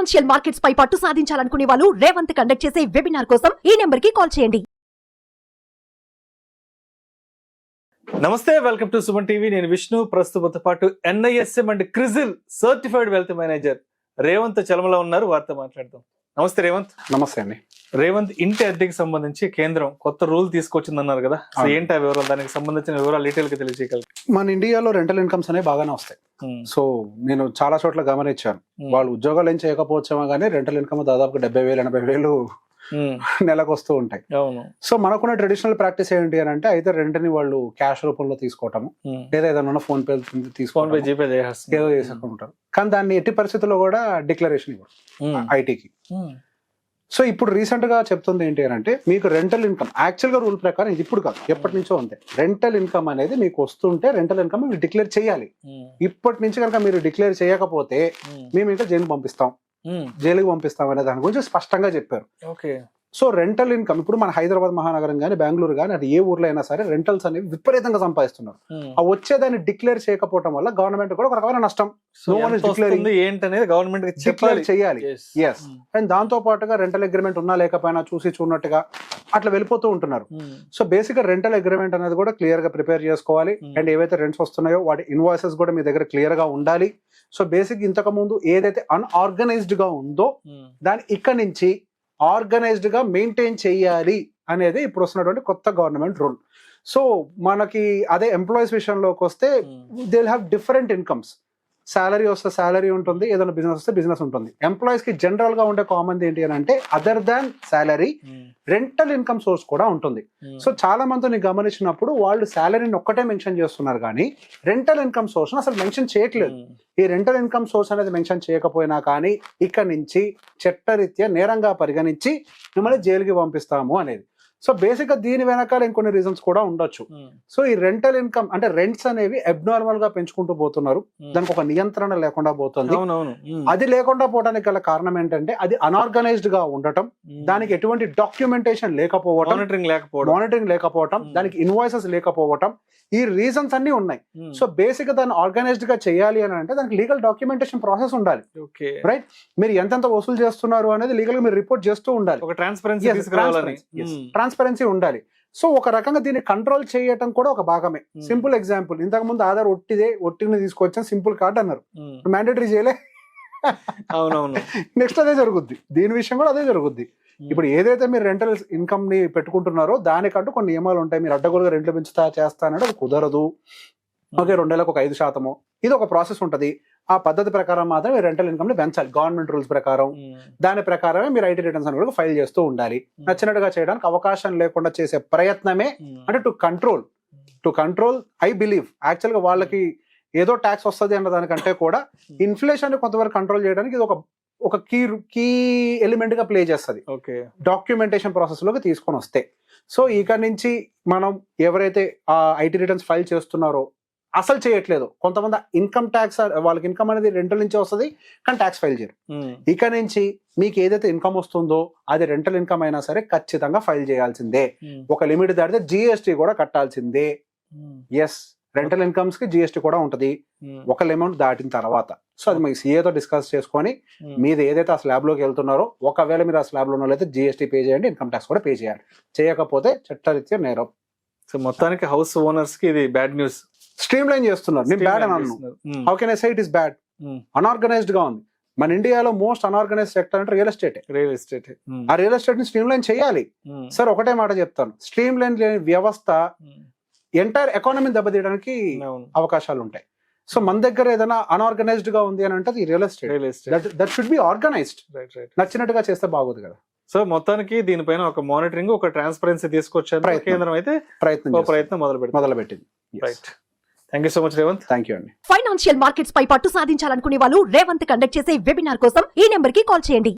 Financial markets పై పట్టు సాధించాలనుకునే వాళ్ళు Revanth conduct చేసే వెబినార్ కోసం ఈ నెంబర్ కి కాల్ చేయండి. నమస్తే, వెల్కమ్ టు సుమన్ టీవీ. నేను విష్ణు. ప్రస్తుతంతో పాటు NISM and Crisil certified wealth manager Revanth చలమలో ఉన్నారు. వారితో మాట్లాడదాం. నమస్తే రేవంత్. నమస్తే అండి. రేవంత్, ఇంటి అద్దెకి సంబంధించి కేంద్రం కొత్త రూల్ తీసుకొచ్చిందన్నారు కదా, ఏంటి ఆ వివరాలు? దానికి సంబంధించిన వివరాలు డీటెయిల్ గా తెలియజేయగలరు? మన ఇండియాలో రెంటల్ ఇన్కమ్స్ అనేవి బాగానే వస్తాయి. సో నేను చాలా చోట్ల గమనించాను, వాళ్ళు ఉద్యోగాలు ఏం చేయకపోవచ్చామో కానీ రెంటల్ ఇన్కమ్ దాదాపు 70,000 80,000 నెలకు వస్తూ ఉంటాయి. సో మనకున్న ట్రెడిషనల్ ప్రాక్టీస్ ఏంటి అని అంటే, అయితే రెంట్ ని వాళ్ళు క్యాష్ రూపంలో తీసుకోవటము, లేదా ఏదైనా ఫోన్ పే తీసుకోవడం, ఏదో చేసుకుంటారు. కానీ దాన్ని ఎట్టి పరిస్థితుల్లో కూడా డిక్లరేషన్ ఇవ్వరు ఐటీకి. సో ఇప్పుడు రీసెంట్ గా చెప్తుంది ఏంటి అని అంటే, మీకు రెంటల్ ఇన్కమ్ యాక్చువల్ గా రూల్ ప్రకారం ఇది ఇప్పుడు కాదు, ఎప్పటి నుంచో ఉంది. రెంటల్ ఇన్కమ్ అనేది మీకు వస్తుంటే రెంటల్ ఇన్కమ్ మీరు డిక్లేర్ చేయాలి. ఇప్పటి నుంచి కనుక మీరు డిక్లేర్ చేయకపోతే మేము ఇంకా జైలుకి పంపిస్తాం అనే దాని గురించి స్పష్టంగా చెప్పారు. సో రెంటల్ ఇన్కమ్ ఇప్పుడు మన హైదరాబాద్ మహానగరం కానీ, బెంగళూరు కానీ, అది ఏ ఊర్లో అయినా సరే రెంటల్స్ అనేవి విపరీతంగా సంపాదిస్తున్నారు. ఆ వచ్చేదాన్ని డిక్లేర్ చేయకపోవటం వల్ల గవర్నమెంట్ కూడా ఒక రకమైన నష్టం. ఏంటనేది గవర్నమెంట్ డిక్లేర్ చేయాలి. ఎస్. అండ్ దాంతో పాటుగా రెంటల్ అగ్రిమెంట్ ఉన్నా లేకపోయినా చూసి చూడనట్టుగా అట్లా వెళ్ళిపోతూ ఉంటున్నారు. సో బేసిక్ గా రెంటల్ అగ్రిమెంట్ అనేది కూడా క్లియర్ గా ప్రిపేర్ చేసుకోవాలి. అండ్ ఏవైతే రెంట్స్ వస్తున్నాయో వాటి ఇన్వాయిసెస్ కూడా మీ దగ్గర క్లియర్ గా ఉండాలి. సో బేసిక్ ఇంతకు ముందు ఏదైతే అన్ఆర్గనైజ్డ్ గా ఉందో దాన్ని ఇక్కడ నుంచి ఆర్గనైజ్డ్ గా మెయింటైన్ చేయాలి అనేది ఇప్పుడు వస్తున్నటువంటి కొత్త గవర్నమెంట్ రూల్. సో మనకి అదే ఎంప్లాయీస్ విషయంలోకి వస్తే they will have different incomes. Salary వస్తే శాలరీ ఉంటుంది, ఏదైనా బిజినెస్ వస్తే బిజినెస్ ఉంటుంది. ఎంప్లాయీస్ కి జనరల్ గా ఉండే కామన్ ఏంటి అని అంటే, other than salary rental income source కూడా ఉంటుంది. సో చాలా మందిని గమనించినప్పుడు వాళ్ళు శాలరీని ఒక్కటే మెన్షన్ చేస్తున్నారు కానీ రెంటల్ ఇన్కమ్ సోర్స్ అసలు మెన్షన్ చేయట్లేదు. ఈ రెంటల్ ఇన్కమ్ సోర్స్ అనేది మెన్షన్ చేయకపోయినా కానీ ఇక్కడ నుంచి చట్టరీత్యా నేరంగా పరిగణించి మిమ్మల్ని జైలుకి పంపిస్తాము అనేది. సో బేసిక్ గా దీని వెనకాల ఇంకొన్ని రీజన్స్ కూడా ఉండొచ్చు. సో ఈ రెంటల్ ఇన్కమ్ అంటే రెంట్స్ అనేవి అబ్నార్మల్ గా పెంచుకుంటూ పోతున్నారు. దానికి ఒక నియంత్రణ లేకుండా పోతుంది. అది లేకుండా పోవడానికి గల కారణం ఏంటంటే, అది అన్ఆర్గనైజ్డ్ గా ఉండటం, దానికి ఎటువంటి డాక్యుమెంటేషన్ లేకపోవటం, మానిటరింగ్ లేకపోవటం, దానికి ఇన్వాయిసెస్ లేకపోవటం, ఈ రీజన్స్ అన్ని ఉన్నాయి. సో బేసిక్ గా దాన్ని ఆర్గనైజ్డ్ గా చేయాలి అని అంటే దానికి లీగల్ డాక్యుమెంటేషన్ ప్రాసెస్ ఉండాలి. రైట్. మీరు ఎంతెంత వసూలు చేస్తున్నారు అనేది లీగల్ గా మీరు రిపోర్ట్ చేస్తూ ఉండాలి. ట్రాన్స్పరెన్సీ ఉండాలి. సో ఒక రకంగా దీన్ని కంట్రోల్ చేయటం కూడా ఒక భాగమే. సింపుల్ ఎగ్జాంపుల్, ఇంతకు ముందు ఆధార్ ఒట్టిని తీసుకొచ్చాను, సింపుల్ కార్డ్ అన్నారు, మ్యాండేటరీ చేయలే. నెక్స్ట్ అదే జరుగుద్ది, దీని విషయం కూడా అదే జరుగుద్ది. ఇప్పుడు ఏదైతే మీరు రెంటల్ ఇన్కమ్ ని పెట్టుకుంటున్నారో దానికంటూ కొన్ని నియమాలు ఉంటాయి. మీరు అడ్డగోలుగా రెంట్లు పెంచుతా చేస్తా అంటే అది కుదరదు. ఓకే, 2 ఏళ్ళకు ఒక 5%, ఇది ఒక ప్రాసెస్ ఉంటుంది. ఆ పద్ధతి ప్రకారం మాత్రం మీరు రెంటల్ ఇన్కమ్ ని పెంచాలి గవర్నమెంట్ రూల్స్ ప్రకారం. దాని ప్రకారమే మీరు ఐటీ రిటర్న్స్ అని కూడా ఫైల్ చేస్తూ ఉండాలి. నచ్చినట్టుగా చేయడానికి అవకాశం లేకుండా చేసే ప్రయత్నమే అంటే to control. I believe actual గా వాళ్ళకి ఏదో ట్యాక్స్ వస్తుంది అన్న దానికంటే కూడా ఇన్ఫ్లేషన్ కొంతవరకు కంట్రోల్ చేయడానికి ఇది ఒక కీ ఎలిమెంట్ గా ప్లే చేస్తుంది డాక్యుమెంటేషన్ ప్రాసెస్ లోకి తీసుకొని వస్తే. సో ఇక్కడ నుంచి మనం ఎవరైతే ఆ ఐటీ రిటర్న్స్ ఫైల్ చేస్తున్నారో అసలు చేయట్లేదు, కొంతమంది ఇన్కమ్ ట్యాక్స్ వాళ్ళకి ఇన్కమ్ అనేది రెంటల్ నుంచి వస్తుంది కానీ ట్యాక్స్ ఫైల్ చేయరు. ఇక నుంచి మీకు ఏదైతే ఇన్కమ్ వస్తుందో అది రెంటల్ ఇన్కమ్ అయినా సరే ఖచ్చితంగా ఫైల్ చేయాల్సిందే. ఒక లిమిట్ దాటితే GST కూడా కట్టాల్సిందే. ఎస్, రెంటల్ ఇన్కమ్స్ కి GST కూడా ఉంటది ఒక అమౌంట్ దాటిన తర్వాత. సో అది మీకు CA తో డిస్కస్ చేసుకొని మీరు ఏదైతే ఆ స్లాబ్ లోకి వెళ్తున్నారో, ఒకవేళ మీరు ఆ స్లాబ్ లో ఉన్నట్లయితే GST పే చేయండి, ఇన్కమ్ ట్యాక్స్ కూడా పే చేయాలి. చేయకపోతే చట్టరీత్యా నేరం. సో మొత్తానికి హౌస్ ఓనర్స్ కి ఇది బ్యాడ్ న్యూస్. స్ట్రీమ్ లైన్ చేస్తున్నారు. నేను బ్యాడ్ అని అన్నాను. How can I say it is bad? Unorganised గా ఉంది. మన ఇండియాలో మోస్ట్ అన్ఆర్గనైజ్డ్ సెక్టర్ అంటే రియల్ ఎస్టేట్. ఆ రియల్ ఎస్టేట్ ని స్ట్రీమ్ లైన్ చేయాలి. సార్ ఒకటే మాట చెప్తాను, స్ట్రీమ్ లైన్ లేని వ్యవస్థ ఎంటైర్ ఎకానమీని దెబ్బతీయడానికి అవకాశాలు ఉంటాయి. సో మన దగ్గర ఏదైనా అన్ఆర్గనైజ్డ్ గా ఉంది అని అంటే real estate that should be organised. నచ్చినట్టుగా చేస్తే బాగోదు కదా. సో మొత్తానికి దీనిపైన ఒక మానిటరింగ్, ఒక ట్రాన్స్పరెన్సీ తీసుకొచ్చే కేంద్రం అయితే ప్రయత్నం మొదలుపెట్టింది. Right. Thank you so much Revanth. Thank you అండి. ఫైనాన్షియల్ మార్కెట్స్ పై పట్టు సాధించాలనుకునే వాళ్ళు రేవంత్ కండక్ట్ చేసే వెబినార్ కోసం ఈ నెంబర్ కి కాల్ చేయండి.